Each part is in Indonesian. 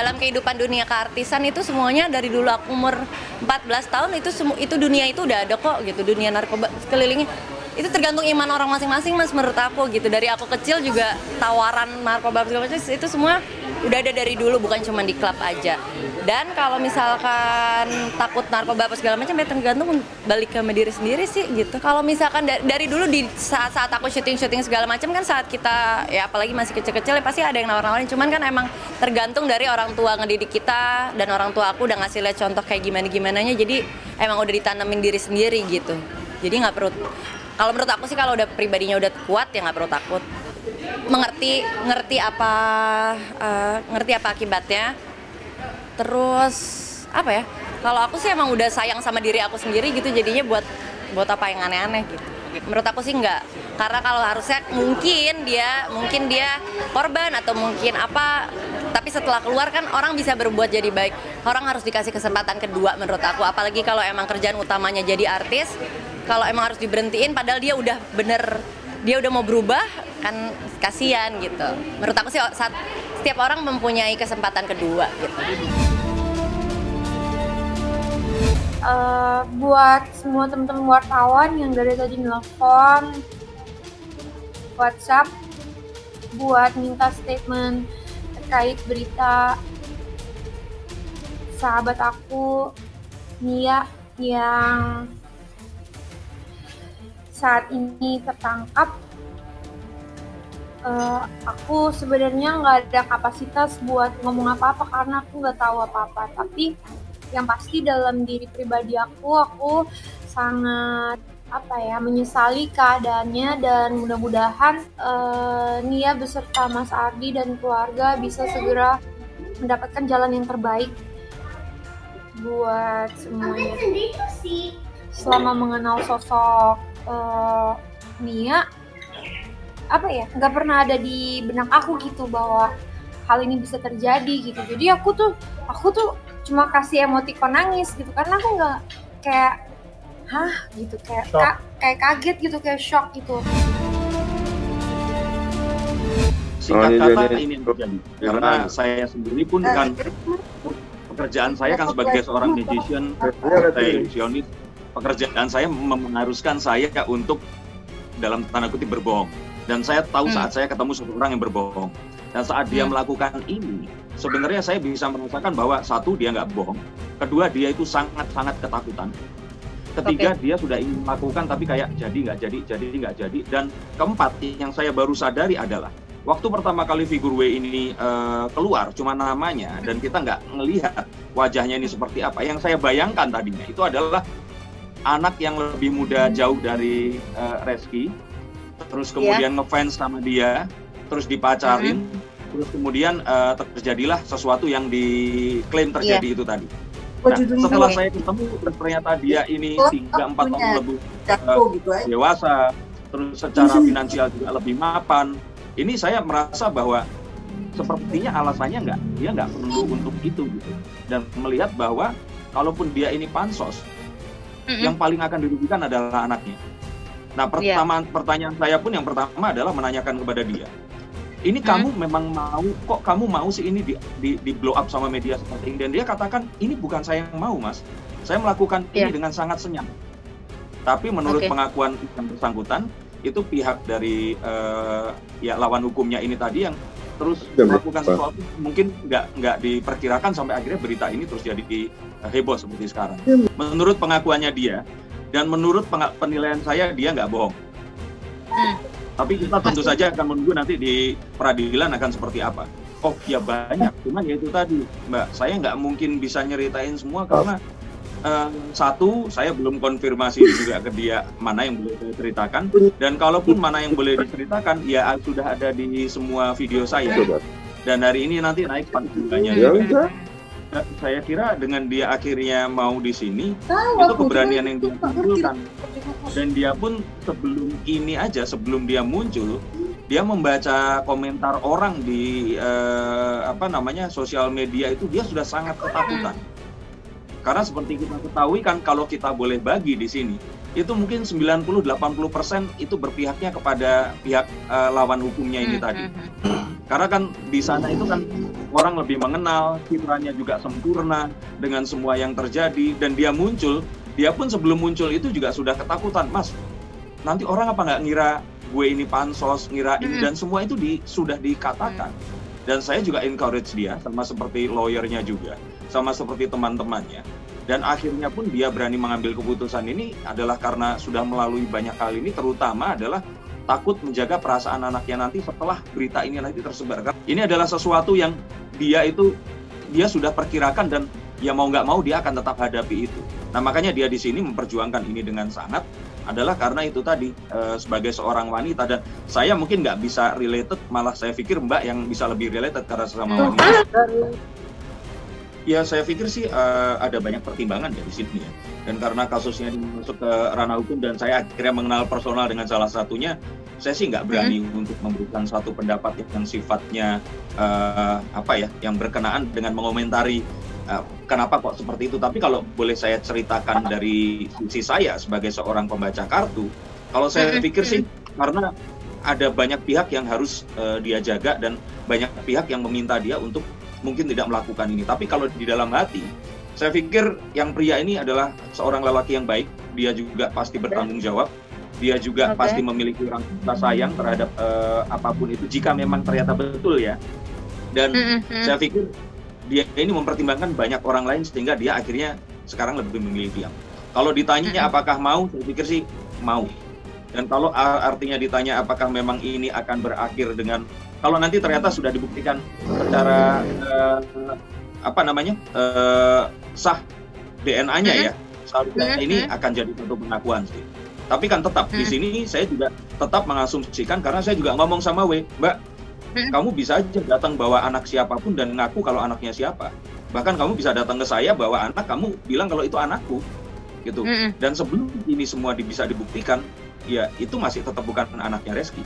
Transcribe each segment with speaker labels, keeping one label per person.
Speaker 1: dalam kehidupan dunia keartisan itu semuanya dari dulu aku umur 14 tahun itu dunia itu udah ada kok gitu, dunia narkoba sekelilingnya. Itu tergantung iman orang masing-masing Mas, menurut aku gitu. Dari aku kecil juga tawaran narkoba segala macam itu semua udah ada dari dulu, bukan cuma di klub aja. Dan kalau misalkan takut narkoba apa segala macam ya tergantung balik ke diri sendiri sih gitu. Kalau misalkan dari dulu di saat aku syuting segala macam kan, saat kita ya apalagi masih kecil-kecil ya pasti ada yang nawar-nawarin, cuman kan emang tergantung dari orang tua ngedidik kita, dan orang tua aku udah ngasih lihat contoh kayak gimana-gimananya, jadi emang udah ditanemin diri sendiri gitu. Jadi nggak perlu, kalau menurut aku sih kalau udah pribadinya udah kuat ya nggak perlu takut. Ngerti apa akibatnya. Terus apa ya? Kalau aku sih emang udah sayang sama diri aku sendiri gitu, jadinya buat apa yang aneh-aneh gitu. Menurut aku sih enggak. Karena kalau harusnya mungkin dia korban atau mungkin apa, tapi setelah keluar kan orang bisa berbuat jadi baik. Orang harus dikasih kesempatan kedua menurut aku, apalagi kalau emang kerjaan utamanya jadi artis. Kalau emang harus diberhentiin padahal dia udah mau berubah kan, kasihan gitu. Menurut aku sih setiap orang mempunyai kesempatan kedua gitu.
Speaker 2: Buat semua teman-teman wartawan yang dari tadi nelfon WhatsApp buat minta statement terkait berita sahabat aku Nia yang saat ini tertangkap, aku sebenarnya nggak ada kapasitas buat ngomong apa-apa karena aku nggak tahu apa-apa. Tapi yang pasti dalam diri pribadi aku sangat menyesali keadaannya, dan mudah-mudahan Nia beserta Mas Ardi dan keluarga bisa segera mendapatkan jalan yang terbaik buat semuanya. Selama mengenal sosok Nia, nggak pernah ada di benak aku gitu bahwa hal ini bisa terjadi gitu. Jadi aku tuh cuma kasih emotikon nangis gitu, karena aku nggak kayak gitu, kayak kaget gitu, kayak shock gitu.
Speaker 3: Singkat kata ini yang terjadi, karena saya sendiri pun kan pekerjaan saya kan sebagai seorang musician, ilusionis, pekerjaan saya mengharuskan saya untuk dalam tanda kutip berbohong. Dan saya tahu saat saya ketemu seseorang yang berbohong, dan saat dia melakukan ini, sebenarnya saya bisa merasakan bahwa satu, dia nggak bohong, kedua, dia itu sangat-sangat ketakutan, ketiga, dia sudah ingin melakukan tapi kayak jadi nggak jadi, dan keempat yang saya baru sadari adalah waktu pertama kali figur W ini keluar cuma namanya dan kita nggak ngelihat wajahnya ini seperti apa. Yang saya bayangkan tadinya itu adalah anak yang lebih muda jauh dari Reski, terus kemudian ngefans sama dia, terus dipacarin, terus kemudian terjadilah sesuatu yang diklaim terjadi itu tadi. Nah, setelah saya ketemu, ternyata dia ini 3-4 tahun lebih dewasa, terus secara finansial juga lebih mapan. Ini saya merasa bahwa sepertinya alasannya dia nggak perlu untuk itu gitu. Dan melihat bahwa kalaupun dia ini pansos, yang paling akan dirugikan adalah anaknya. Nah, pertanyaan saya pun yang pertama adalah menanyakan kepada dia, ini kamu memang kamu mau sih ini di blow up sama media seperti ini? Dan dia katakan, ini bukan saya yang mau, Mas. Saya melakukan ini dengan sangat senyap. Tapi menurut pengakuan yang bersangkutan, itu pihak dari lawan hukumnya ini tadi yang terus melakukan sesuatu mungkin nggak diperkirakan sampai akhirnya berita ini terus jadi heboh seperti sekarang. Menurut pengakuannya dia, dan menurut penilaian saya, dia nggak bohong. Tapi kita tentu saja akan menunggu nanti di peradilan akan seperti apa. Oh ya banyak, cuman ya itu tadi Mbak, saya nggak mungkin bisa nyeritain semua karena satu, saya belum konfirmasi juga ke dia mana yang boleh saya ceritakan, dan kalaupun mana yang boleh diceritakan ya sudah ada di semua video saya, dan hari ini nanti naik panduannya juga. Saya kira dengan dia akhirnya mau di sini, itu keberanian yang dia tunjukkan. Dan dia pun sebelum dia muncul, dia membaca komentar orang di sosial media itu, dia sudah sangat ketakutan. Karena seperti kita ketahui kan, kalau kita boleh bagi di sini, itu mungkin 90-80% itu berpihaknya kepada pihak lawan hukumnya ini tadi. Karena kan di sana itu kan orang lebih mengenal, citranya juga sempurna dengan semua yang terjadi, dan dia pun sebelum muncul itu juga sudah ketakutan, Mas, nanti orang apa nggak ngira gue ini pansos, ngira ini, dan semua itu sudah dikatakan. Dan saya juga encourage dia, sama seperti lawyernya juga, sama seperti teman-temannya. Dan akhirnya pun dia berani mengambil keputusan ini adalah karena sudah melalui banyak hal ini, terutama adalah takut menjaga perasaan anaknya nanti setelah berita ini nanti tersebar. Ini adalah sesuatu yang dia sudah perkirakan, dan ya mau nggak mau dia akan tetap hadapi itu. Nah, makanya dia di sini memperjuangkan ini dengan sangat, adalah karena itu tadi sebagai seorang wanita. Dan saya mungkin nggak bisa related, malah saya pikir Mbak yang bisa lebih related karena sesama wanita. Ya, saya pikir sih ada banyak pertimbangan ya di sini ya. Dan karena kasusnya masuk ke ranah hukum dan saya akhirnya mengenal personal dengan salah satunya, saya sih nggak berani untuk memberikan suatu pendapat yang sifatnya yang berkenaan dengan mengomentari kenapa kok seperti itu. Tapi kalau boleh saya ceritakan dari sisi saya sebagai seorang pembaca kartu, kalau saya pikir sih karena ada banyak pihak yang harus dia jaga dan banyak pihak yang meminta dia untuk mungkin tidak melakukan ini. Tapi kalau di dalam hati, saya pikir yang pria ini adalah seorang lelaki yang baik. Dia juga pasti bertanggung jawab. Dia juga pasti memiliki rasa sayang terhadap apapun itu, jika memang ternyata betul ya. Dan saya pikir dia ini mempertimbangkan banyak orang lain sehingga dia akhirnya sekarang lebih memilih diam. Kalau ditanya apakah mau, saya pikir sih mau. Dan kalau artinya ditanya apakah memang ini akan berakhir dengan, kalau nanti ternyata sudah dibuktikan secara sah DNA-nya ya, seharusnya ini akan jadi satu pengakuan sih. Tapi kan tetap di sini saya juga tetap mengasumsikan, karena saya juga ngomong sama Mbak, kamu bisa aja datang bawa anak siapapun dan ngaku kalau anaknya siapa. Bahkan kamu bisa datang ke saya bawa anak, kamu bilang kalau itu anakku, gitu. Dan sebelum ini semua bisa dibuktikan, ya itu masih tetap bukan anaknya Reski.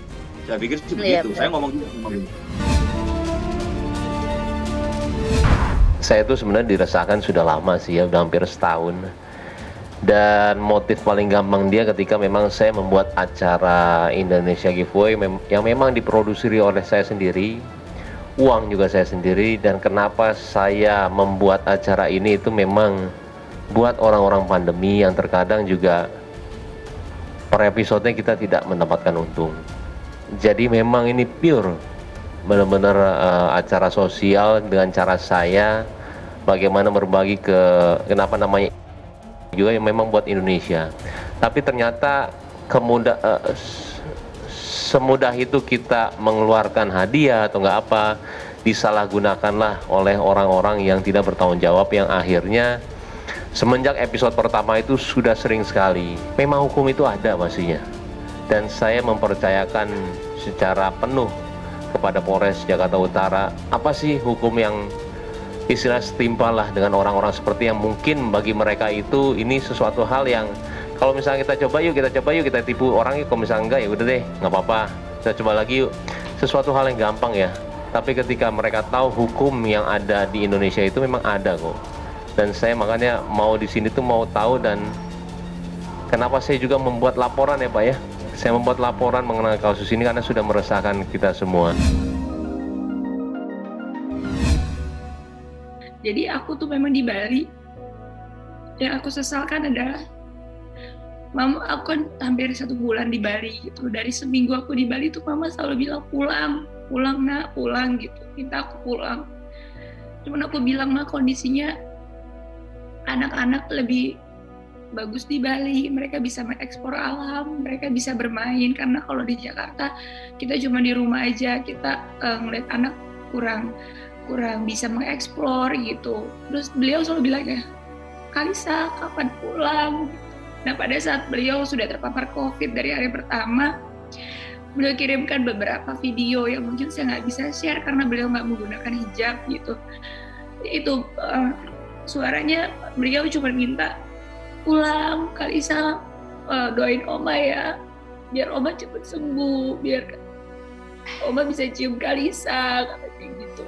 Speaker 3: Saya pikir sih begitu. Saya ngomong juga sama ini.
Speaker 4: Saya itu sebenarnya dirasakan sudah lama sih ya, udah hampir setahun. Dan motif paling gampang dia ketika memang saya membuat acara Indonesia Giveaway yang memang diproduksi oleh saya sendiri, uang juga saya sendiri. Dan kenapa saya membuat acara ini itu memang buat orang-orang pandemi yang terkadang juga per episodenya kita tidak mendapatkan untung. Jadi memang ini pure benar-benar acara sosial dengan cara saya bagaimana berbagi kenapa namanya juga yang memang buat Indonesia. Tapi ternyata semudah itu kita mengeluarkan hadiah atau nggak apa, disalahgunakanlah oleh orang-orang yang tidak bertanggung jawab, yang akhirnya semenjak episode pertama itu sudah sering sekali. Memang hukum itu ada pastinya, dan saya mempercayakan secara penuh kepada Polres Jakarta Utara. Apa sih hukum yang istilah setimpal lah dengan orang-orang seperti yang mungkin bagi mereka itu ini sesuatu hal yang kalau misalnya kita coba yuk kita tipu orang yuk, kalau misalnya enggak ya udah deh nggak apa-apa, kita coba lagi yuk. Sesuatu hal yang gampang ya, tapi ketika mereka tahu hukum yang ada di Indonesia itu memang ada kok. Dan saya makanya mau di sini tuh mau tahu, dan kenapa saya juga membuat laporan ya Pak ya. Saya membuat laporan mengenai kasus ini karena sudah meresahkan kita semua.
Speaker 5: Jadi aku tuh memang di Bali. Yang aku sesalkan adalah Mama, aku kan hampir 1 bulan di Bali gitu. Dari seminggu aku di Bali tuh Mama selalu bilang pulang nak, pulang gitu. Minta aku pulang. Cuman aku bilang mah kondisinya anak-anak lebih bagus di Bali. Mereka bisa mengekspor alam, mereka bisa bermain. Karena kalau di Jakarta kita cuma di rumah aja, kita ngeliat anak kurang bisa mengeksplor gitu. Terus beliau selalu bilang ya, Kalisa kapan pulang? Nah pada saat beliau sudah terpapar COVID dari hari pertama, beliau kirimkan beberapa video yang mungkin saya nggak bisa share karena beliau nggak menggunakan hijab gitu. Itu suaranya beliau cuma minta pulang, Kalisa doain Oma ya, biar Oma cepat sembuh, biar Oma bisa cium Kalisa, kayak gitu.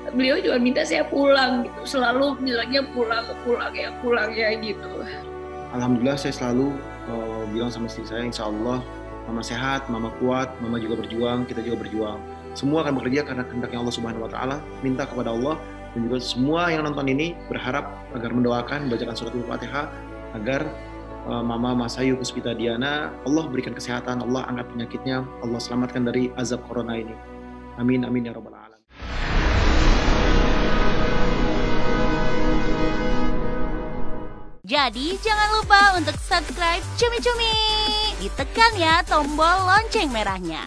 Speaker 5: Beliau juga minta saya pulang gitu, selalu bilangnya pulang ya gitu.
Speaker 6: Alhamdulillah saya selalu bilang sama istri saya, insya Allah mama sehat, mama kuat, mama juga berjuang, kita juga berjuang. Semua akan bekerja karena kehendaknya Allah Subhanahu Wa Taala. Minta kepada Allah dan juga semua yang nonton ini berharap agar mendoakan, bacakan surat Al-Fatihah agar Mama Masayu Puspita Diana, Allah berikan kesehatan, Allah angkat penyakitnya, Allah selamatkan dari azab corona ini. Amin, amin ya rabbal alamin.
Speaker 7: Jadi jangan lupa untuk subscribe Cumi Cumi. Ditekan ya tombol lonceng merahnya.